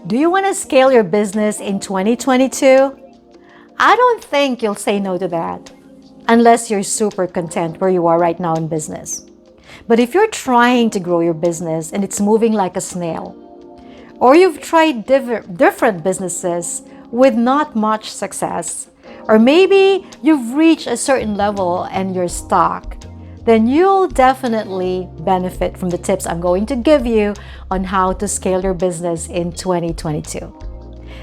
Do you want to scale your business in 2022? I don't think you'll say no to that, unless you're super content where you are right now in business. But if you're trying to grow your business and it's moving like a snail, or you've tried different businesses with not much success, or maybe you've reached a certain level and you're stuck, then you'll definitely benefit from the tips I'm going to give you on how to scale your business in 2022.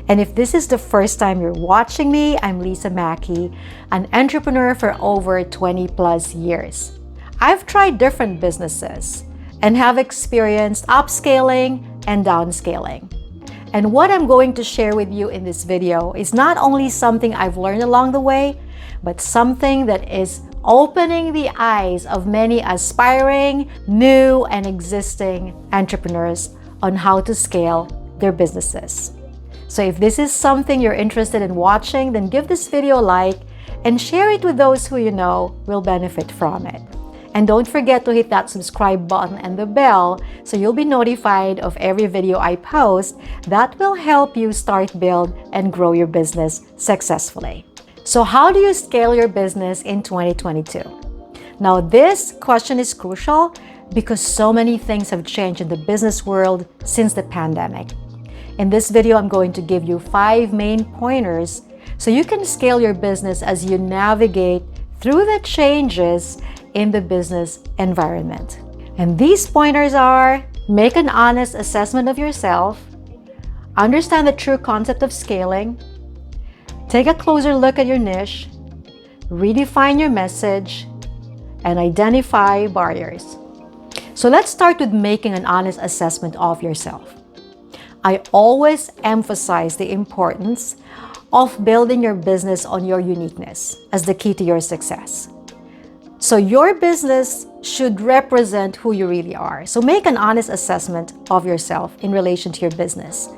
And if this is the first time you're watching me, I'm Lisa Mackey, an entrepreneur for over 20 plus years. I've tried different businesses and have experienced upscaling and downscaling. And what I'm going to share with you in this video is not only something I've learned along the way, but something that is opening the eyes of many aspiring, new, and existing entrepreneurs on how to scale their businesses. So if this is something you're interested in watching, then give this video a like and share it with those who you know will benefit from it. And don't forget to hit that subscribe button and the bell so you'll be notified of every video I post that will help you start, build, and grow your business successfully. So how do you scale your business in 2022? Now, this question is crucial because so many things have changed in the business world since the pandemic. In this video, I'm going to give you 5 main pointers so you can scale your business as you navigate through the changes in the business environment. And these pointers are: make an honest assessment of yourself, understand the true concept of scaling, take a closer look at your niche, redefine your message, and identify barriers. So let's start with making an honest assessment of yourself. I always emphasize the importance of building your business on your uniqueness as the key to your success. So your business should represent who you really are. So make an honest assessment of yourself in relation to your business.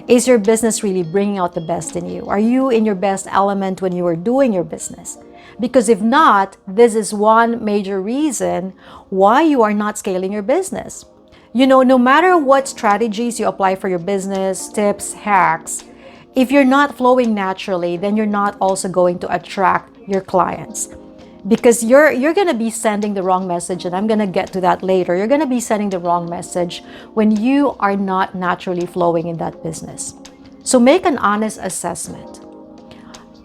Is your business really bringing out the best in you? Are you in your best element when you are doing your business? Because if not, this is one major reason why you are not scaling your business. You know, no matter what strategies you apply for your business, tips, hacks, if you're not flowing naturally, then you're not also going to attract your clients. Because you're going to be sending the wrong message, and I'm going to get to that later. You're going to be sending the wrong message when you are not naturally flowing in that business. So make an honest assessment.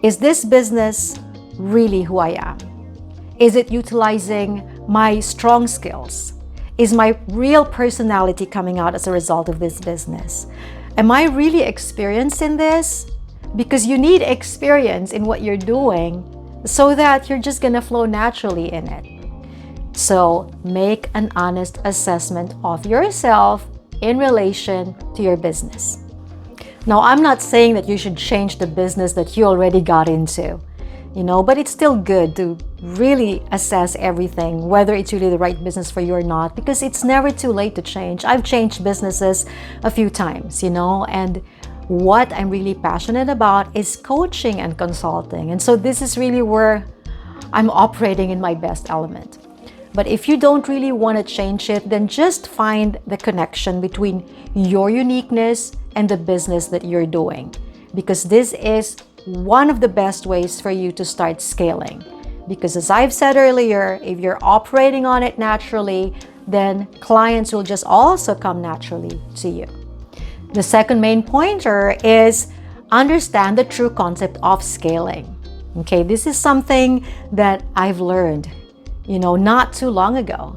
Is this business really who I am? Is it utilizing my strong skills? Is my real personality coming out as a result of this business? Am I really experienced in this? Because you need experience in what you're doing so that you're just gonna flow naturally in it. So make an honest assessment of yourself in relation to your business. Now, I'm not saying that you should change the business that you already got into, but it's still good to really assess everything, whether it's really the right business for you or not, because it's never too late to change. I've changed businesses a few times, and what I'm really passionate about is coaching and consulting. And so this is really where I'm operating in my best element. But if you don't really want to change it, then just find the connection between your uniqueness and the business that you're doing. Because this is one of the best ways for you to start scaling. Because as I've said earlier, if you're operating on it naturally, then clients will just also come naturally to you. The second main pointer is understand the true concept of scaling. Okay, this is something that I've learned, not too long ago.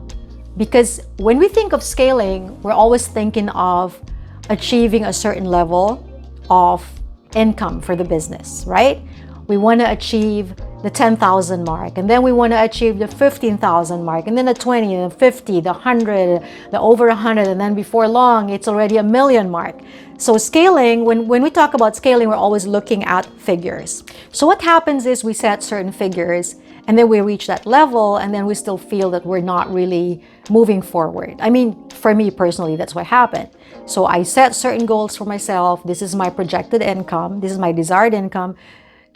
Because when we think of scaling, we're always thinking of achieving a certain level of income for the business, right? We want to achieve the 10,000 mark, and then we want to achieve the 15,000 mark, and then the 20, the 50, the 100, the over 100, and then before long, it's already a million mark. So scaling, when we talk about scaling, we're always looking at figures. So what happens is we set certain figures, and then we reach that level, and then we still feel that we're not really moving forward. I mean, for me personally, that's what happened. So I set certain goals for myself. This is my projected income. This is my desired income.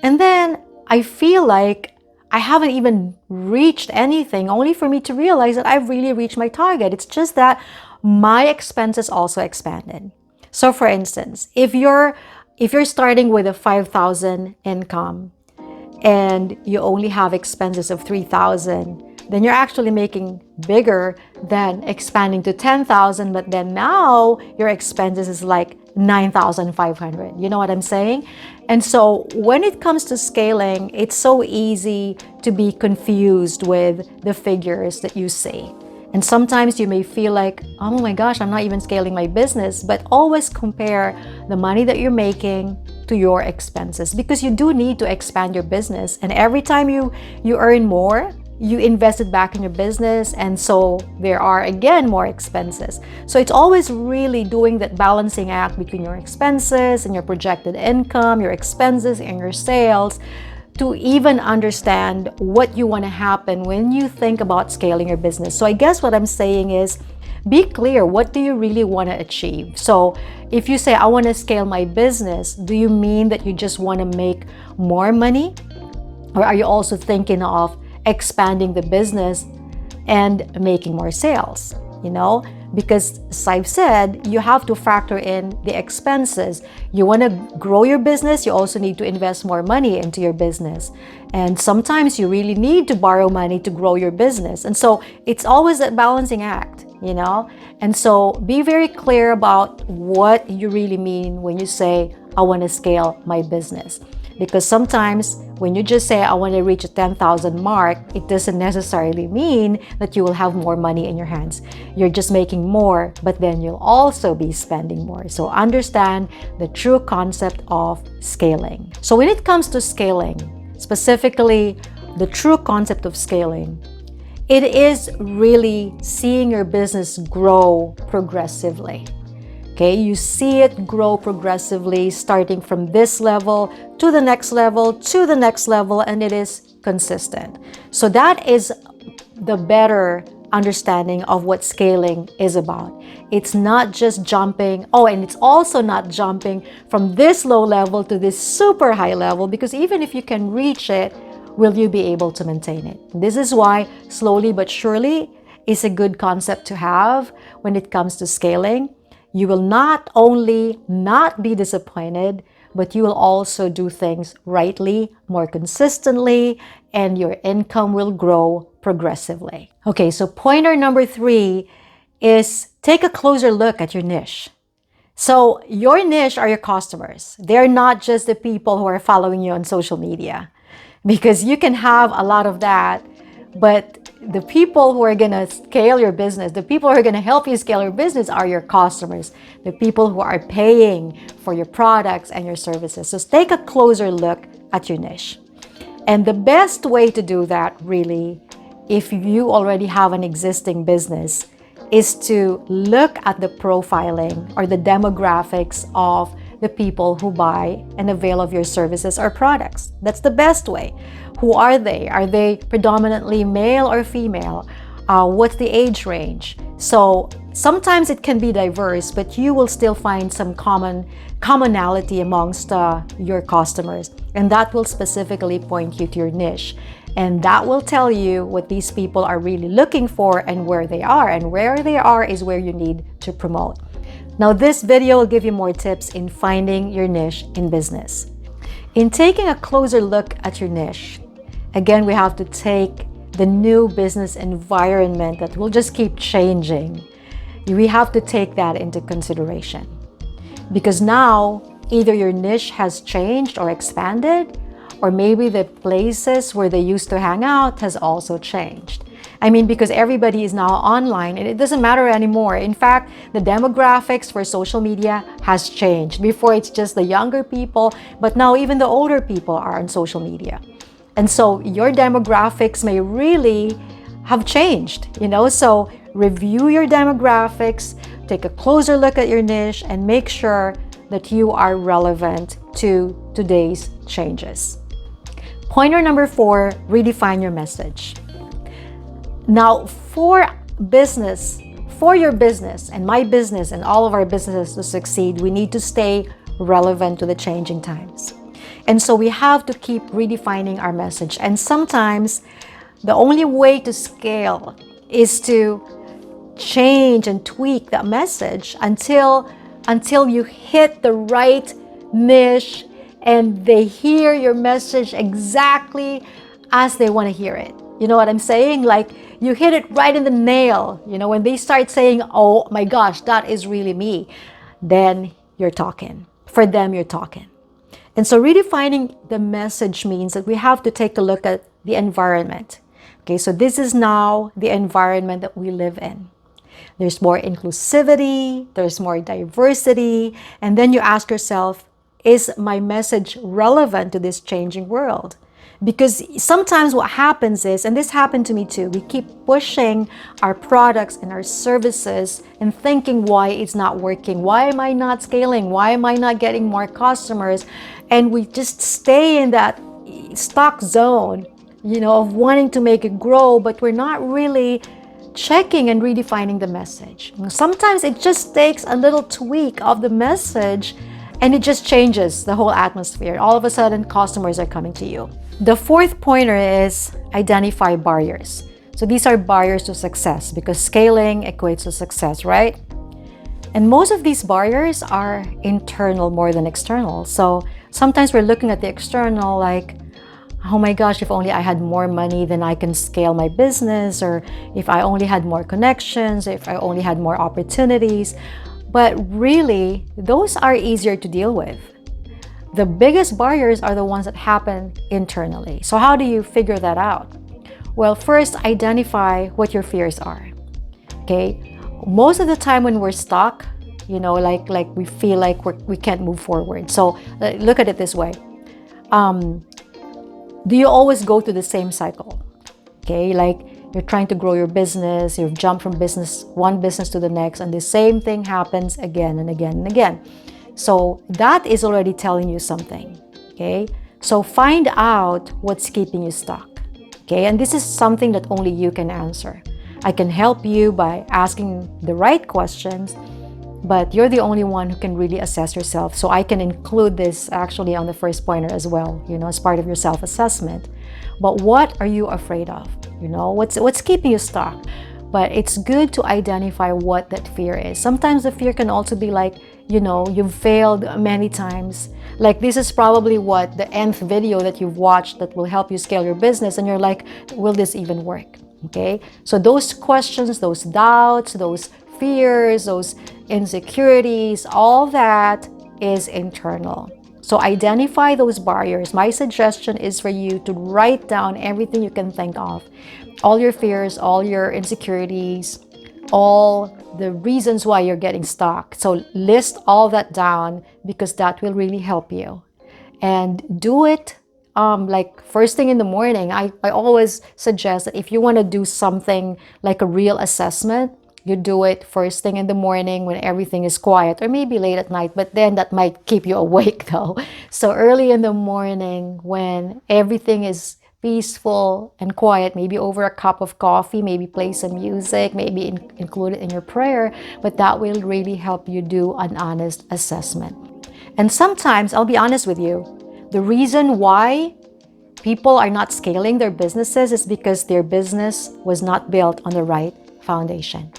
And then I feel like I haven't even reached anything, only for me to realize that I've really reached my target. It's just that my expenses also expanded. So for instance, if you're starting with a 5,000 income and you only have expenses of 3,000, then you're actually making bigger than expanding to 10,000, but then now your expenses is like 9,500. You know what I'm saying? And so when it comes to scaling, it's so easy to be confused with the figures that you see. And sometimes you may feel like, oh my gosh, I'm not even scaling my business, but always compare the money that you're making to your expenses, because you do need to expand your business. And every time you earn more, you invest it back in your business, and so there are again more expenses. So it's always really doing that balancing act between your expenses and your projected income, your expenses and your sales, to even understand what you want to happen when you think about scaling your business. So I guess what I'm saying is, be clear, what do you really want to achieve? So if you say, I want to scale my business, do you mean that you just want to make more money? Or are you also thinking of expanding the business and making more sales? You know, because as I've said, you have to factor in the expenses. You want to grow your business, you also need to invest more money into your business. And sometimes you really need to borrow money to grow your business. And so it's always a balancing act, you know? And so be very clear about what you really mean when you say, I want to scale my business. Because sometimes when you just say, I want to reach a 10,000 mark, it doesn't necessarily mean that you will have more money in your hands. You're just making more, but then you'll also be spending more. So understand the true concept of scaling. So when it comes to scaling, specifically the true concept of scaling, it is really seeing your business grow progressively. Okay, you see it grow progressively, starting from this level to the next level to the next level, and it is consistent. So that is the better understanding of what scaling is about. It's not just jumping, and it's also not jumping from this low level to this super high level, because even if you can reach it, will you be able to maintain it? This is why slowly but surely is a good concept to have when it comes to scaling. You will not only not be disappointed, but you will also do things rightly, more consistently, and your income will grow progressively. Okay, so pointer number 3 is take a closer look at your niche. So your niche are your customers. They're not just the people who are following you on social media, because you can have a lot of that, but the people who are going to scale your business, the people who are going to help you scale your business are your customers, the people who are paying for your products and your services. So take a closer look at your niche. And the best way to do that, really, if you already have an existing business, is to look at the profiling or the demographics of the people who buy and avail of your services or products. That's the best way. Who are they? Are they predominantly male or female? What's the age range? So sometimes it can be diverse, but you will still find some commonality amongst your customers, and that will specifically point you to your niche. And that will tell you what these people are really looking for and where they are. And where they are is where you need to promote. Now, this video will give you more tips in finding your niche in business. In taking a closer look at your niche, again, we have to take the new business environment that will just keep changing. We have to take that into consideration. Because now, either your niche has changed or expanded, or maybe the places where they used to hang out has also changed. I mean, because everybody is now online and it doesn't matter anymore. In fact, the demographics for social media has changed. Before, it's just the younger people, but now even the older people are on social media. And so your demographics may really have changed, so review your demographics, take a closer look at your niche, and make sure that you are relevant to today's changes. Pointer number 4, redefine your message. Now, for your business and my business and all of our businesses to succeed, we need to stay relevant to the changing times. And so we have to keep redefining our message. And sometimes the only way to scale is to change and tweak that message until until you hit the right niche and they hear your message exactly as they want to hear it. You know what I'm saying? Like, you hit it right in the nail. You know, when they start saying, oh my gosh, that is really me, then you're talking. For them, you're talking. And so redefining the message means that we have to take a look at the environment. Okay, so this is now the environment that we live in. There's more inclusivity, there's more diversity, and then you ask yourself, is my message relevant to this changing world? Because sometimes what happens is, and this happened to me too, we keep pushing our products and our services and thinking why it's not working. Why am I not scaling? Why am I not getting more customers? And we just stay in that stuck zone, you know, of wanting to make it grow, but we're not really checking and redefining the message. Sometimes it just takes a little tweak of the message and it just changes the whole atmosphere. All of a sudden, customers are coming to you. The fourth pointer is identify barriers. So these are barriers to success because scaling equates to success, right? And most of these barriers are internal more than external. So sometimes we're looking at the external like, oh my gosh, if only I had more money, then I can scale my business, or if I only had more connections, if I only had more opportunities. But really, those are easier to deal with. The biggest barriers are the ones that happen internally. So how do you figure that out? Well, first, identify what your fears are. Okay? Most of the time when we're stuck, you know, like we feel like we can't move forward. So look at it this way. Do you always go through the same cycle? Okay, like you're trying to grow your business, you've jumped from one business to the next, and the same thing happens again and again and again. So that is already telling you something. Okay, so find out what's keeping you stuck. Okay, and this is something that only you can answer. I can help you by asking the right questions, but you're the only one who can really assess yourself. So I can include this actually on the first pointer as well, you know, as part of your self-assessment. But what are you afraid of? You know, what's keeping you stuck? But it's good to identify what that fear is. Sometimes the fear can also be like, you know, you've failed many times. Like this is probably what the nth video that you've watched that will help you scale your business. And you're like, will this even work? Okay. So those questions, those doubts, those fears, those insecurities, all that is internal. So identify those barriers. My suggestion is for you to write down everything you can think of. All your fears, all your insecurities, all the reasons why you're getting stuck. So list all that down because that will really help you. And do it like first thing in the morning. I always suggest that if you want to do something like a real assessment, you do it first thing in the morning when everything is quiet, or maybe late at night, but then that might keep you awake though. So early in the morning when everything is peaceful and quiet, maybe over a cup of coffee, maybe play some music, maybe include it in your prayer, but that will really help you do an honest assessment. And sometimes, I'll be honest with you, the reason why people are not scaling their businesses is because their business was not built on the right foundation.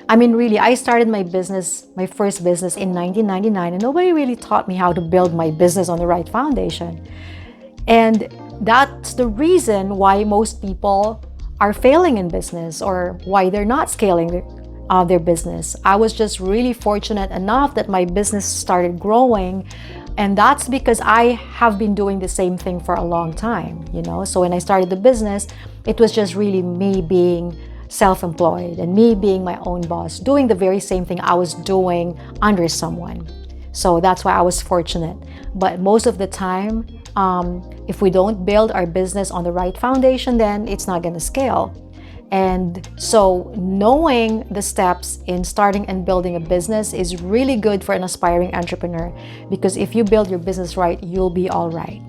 I mean, really, I started my first business in 1999, and nobody really taught me how to build my business on the right foundation. And that's the reason why most people are failing in business or why they're not scaling their business. I was just really fortunate enough that my business started growing, and that's because I have been doing the same thing for a long time, you know. So when I started the business, it was just really me being self-employed and me being my own boss, doing the very same thing I was doing under someone. So that's why I was fortunate. But most of the time, if we don't build our business on the right foundation, then it's not going to scale. And so knowing the steps in starting and building a business is really good for an aspiring entrepreneur, because if you build your business right, you'll be all right.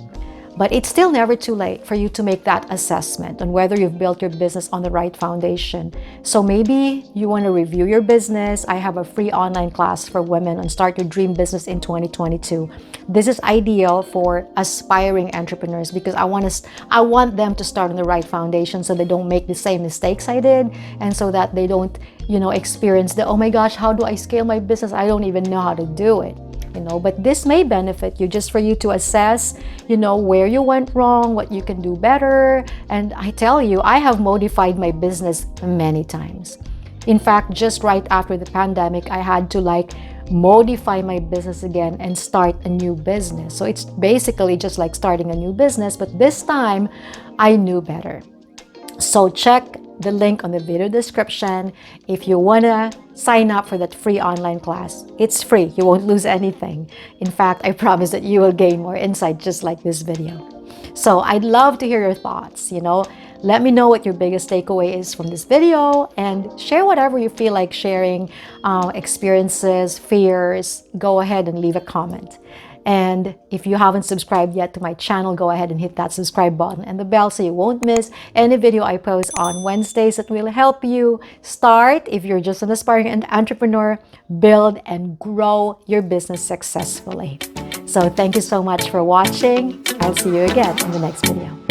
But it's still never too late for you to make that assessment on whether you've built your business on the right foundation. So maybe you want to review your business. I have a free online class for women on Start Your Dream Business in 2022. This is ideal for aspiring entrepreneurs because I want them to start on the right foundation so they don't make the same mistakes I did, and so that they don't experience the, oh my gosh, how do I scale my business? I don't even know how to do it. But this may benefit you, just for you to assess, where you went wrong, what you can do better. And I tell you, I have modified my business many times. In fact, just right after the pandemic, I had to modify my business again and start a new business. So it's basically just like starting a new business, but this time I knew better. So check the link on the video description if you want to sign up for that free online class. It's free. You won't lose anything. In fact, I promise that you will gain more insight just like this video. So I'd love to hear your thoughts. Let me know what your biggest takeaway is from this video, and share whatever you feel like sharing, experiences, fears. Go ahead and leave a comment. And if you haven't subscribed yet to my channel, go ahead and hit that subscribe button and the bell so you won't miss any video I post on Wednesdays that will help you start, if you're just an aspiring entrepreneur, build and grow your business successfully. So thank you so much for watching. I'll see you again in the next video.